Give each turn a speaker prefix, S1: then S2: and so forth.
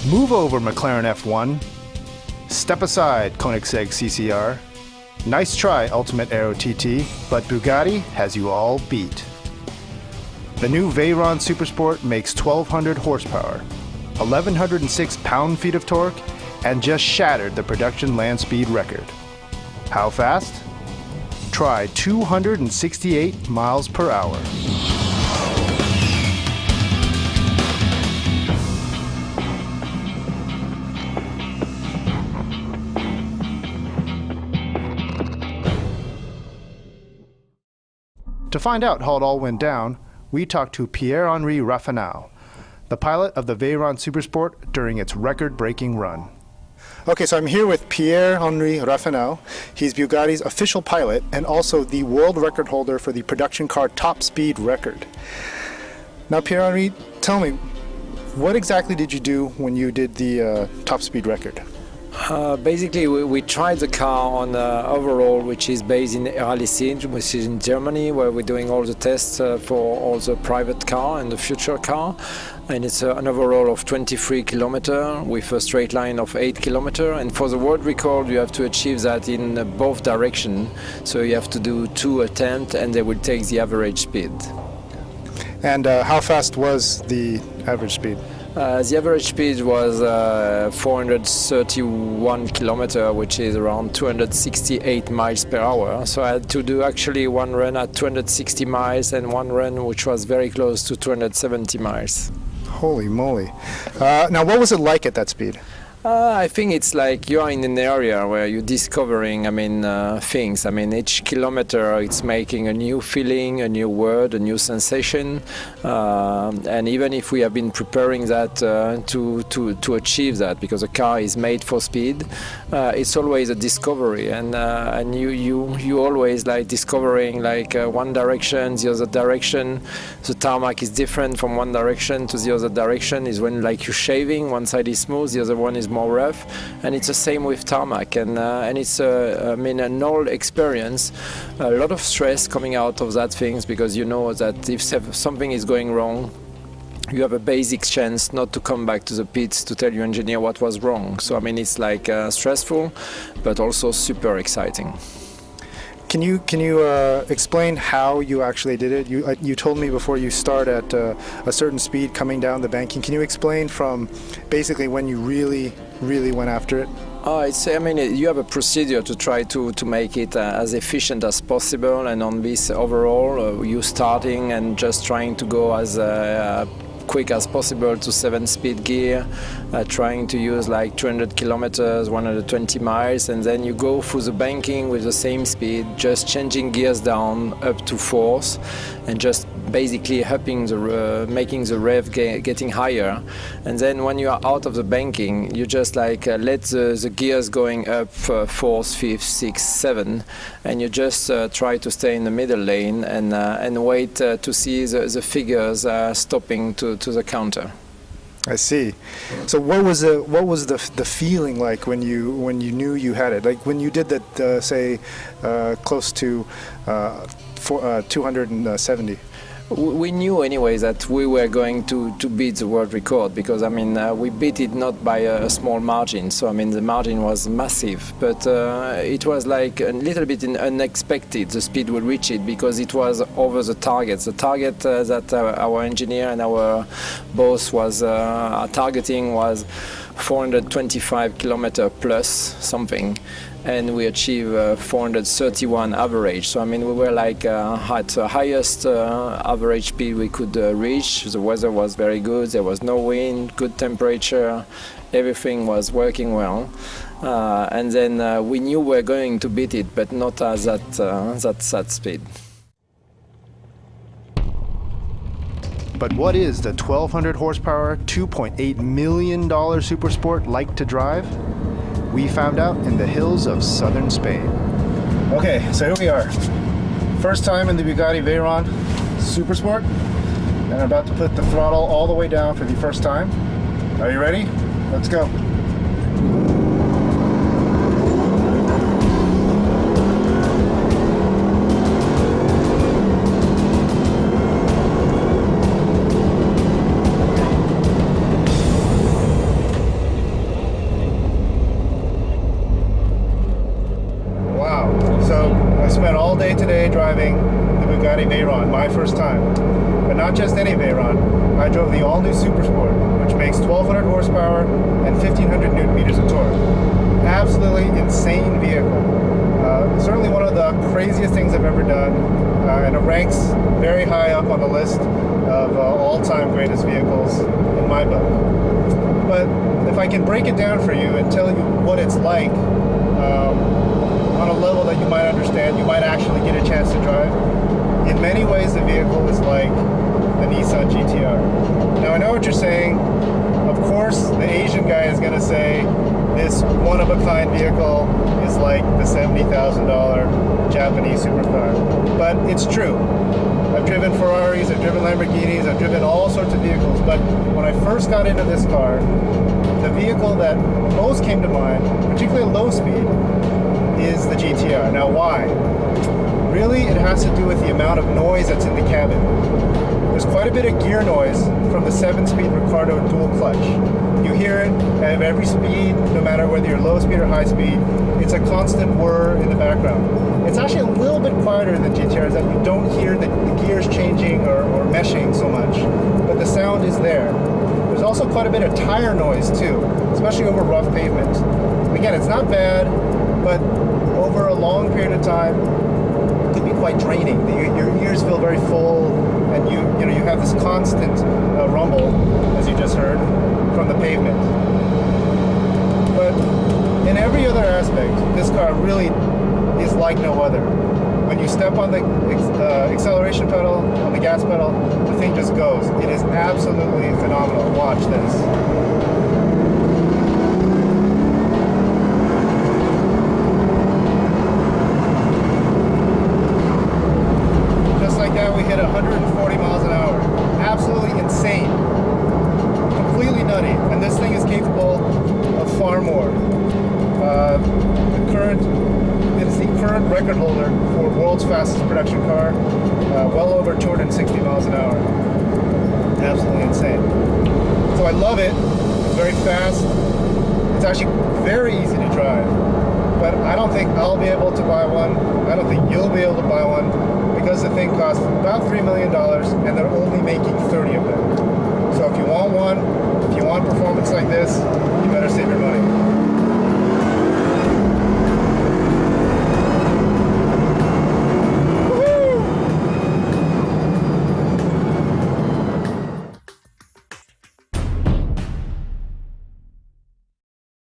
S1: Move over, McLaren F1. Step aside, Koenigsegg CCR. Nice try, Ultimate Aero TT, but Bugatti has you all beat. The new Veyron Supersport makes 1,200 horsepower, 1,106 pound-feet of torque, and just shattered the production land speed record. How fast? Try 268 miles per hour. To find out how it all went down, we talked to Pierre-Henri Raffinal, the pilot of the Veyron Supersport during its record-breaking run. Okay, so I'm here with Pierre-Henri Raffinal. He's Bugatti's official pilot and also the world record holder for the production car top speed record. Now, Pierre-Henri, tell me, what exactly did you do when you did the top speed record?
S2: Basically, we tried the car on overall, which is based in Erlising, which is in Germany, where we're doing all the tests for all the private car and the future car. And it's an overall of 23 kilometers with a straight line of 8 kilometers. And for the world record, you have to achieve that in both directions. So you have to do 2 attempts, and they will take the average speed.
S1: And how fast was the average speed?
S2: The average speed was 431 kilometers, which is around 268 miles per hour. So I had to do actually one run at 260 miles and one run which was very close to 270 miles.
S1: Holy moly. Now, what was it like at that speed?
S2: I think it's like you are in an area where you're discovering, things. Each kilometer it's making a new feeling, a new word, a new sensation. And even if we have been preparing that to achieve that, because a car is made for speed, it's always a discovery. And you always like discovering one direction, the other direction. The tarmac is different from one direction to the other direction. Is when like you're shaving, one side is smooth, the other one is more rough, and it's the same with tarmac, and it's an old experience, a lot of stress coming out of that things, because you know that if something is going wrong, you have a basic chance not to come back to the pits to tell your engineer what was wrong. So it's like stressful, but also super exciting.
S1: Can you explain how you actually did it? You told me before you start at a certain speed coming down the banking. Can you explain from basically when you really went after it?
S2: You have a procedure to try to make it as efficient as possible, and on this overall, you starting and just trying to go as quick as possible to 7-speed gear, trying to use like 200 kilometers, 120 miles, and then you go through the banking with the same speed, just changing gears down up to 4th, and just basically making the rev getting higher. And then when you are out of the banking, you just let the gears going up 4th, 5th, 6th, 7th, and you just try to stay in the middle lane and wait to see the figures stopping to the counter.
S1: I see. So what was the feeling like when you knew you had it? Like when you did that, close to 270.
S2: We knew anyway that we were going to beat the world record, because we beat it not by a small margin. So the margin was massive, but it was like a little bit unexpected. The speed would reach it because it was over the target. The target that our engineer and our boss was targeting was 425 kilometer plus something, and we achieved 431 average. So we were like at the highest average speed we could reach. The weather was very good, there was no wind, good temperature, everything was working well. And then we knew we were going to beat it, but not at that speed.
S1: But what is the 1,200 horsepower, $2.8 million Supersport like to drive? We found out in the hills of southern Spain. Okay, so here we are. First time in the Bugatti Veyron Supersport, and I'm about to put the throttle all the way down for the first time. Are you ready? Let's go. driving the Bugatti Veyron, my first time. But not just any Veyron. I drove the all-new Supersport, which makes 1,200 horsepower and 1,500 Newton meters of torque. Absolutely insane vehicle. Certainly one of the craziest things I've ever done, and it ranks very high up on the list of all-time greatest vehicles in my book. But if I can break it down for you and tell you what it's like on a level that you might understand, you might actually get a chance to drive. In many ways, the vehicle is like the Nissan GTR. Now, I know what you're saying. Of course, the Asian guy is going to say this one-of-a-kind vehicle is like the $70,000 Japanese supercar. But it's true. I've driven Ferraris, I've driven Lamborghinis, I've driven all sorts of vehicles. But when I first got into this car, the vehicle that most came to mind, particularly at low speed, is the GTR. Now, why? Really, it has to do with the amount of noise that's in the cabin. There's quite a bit of gear noise from the 7-speed Ricardo dual clutch. You hear it at every speed, no matter whether you're low speed or high speed. It's a constant whir in the background. It's actually a little bit quieter than GTRs, that you don't hear the gears changing or meshing so much, but the sound is there. There's also quite a bit of tire noise too, especially over rough pavement. Again, it's not bad, but over a long period of time, it could be quite draining. Your ears feel very full, and you have this constant rumble, as you just heard, from the pavement. But in every other aspect, this car really is like no other. When you step on the acceleration pedal, on the gas pedal, the thing just goes. It is absolutely phenomenal. Watch this. We hit 140 miles an hour. Absolutely insane. Completely nutty. And this thing is capable of far more. It is the current record holder for world's fastest production car, well over 260 miles an hour. Absolutely insane. So I love it. It's very fast. It's actually very easy to drive. But I don't think I'll be able to buy one. I don't think you'll be able to buy one, because the thing costs about $3 million and they're only making 30 of them. So if you want one,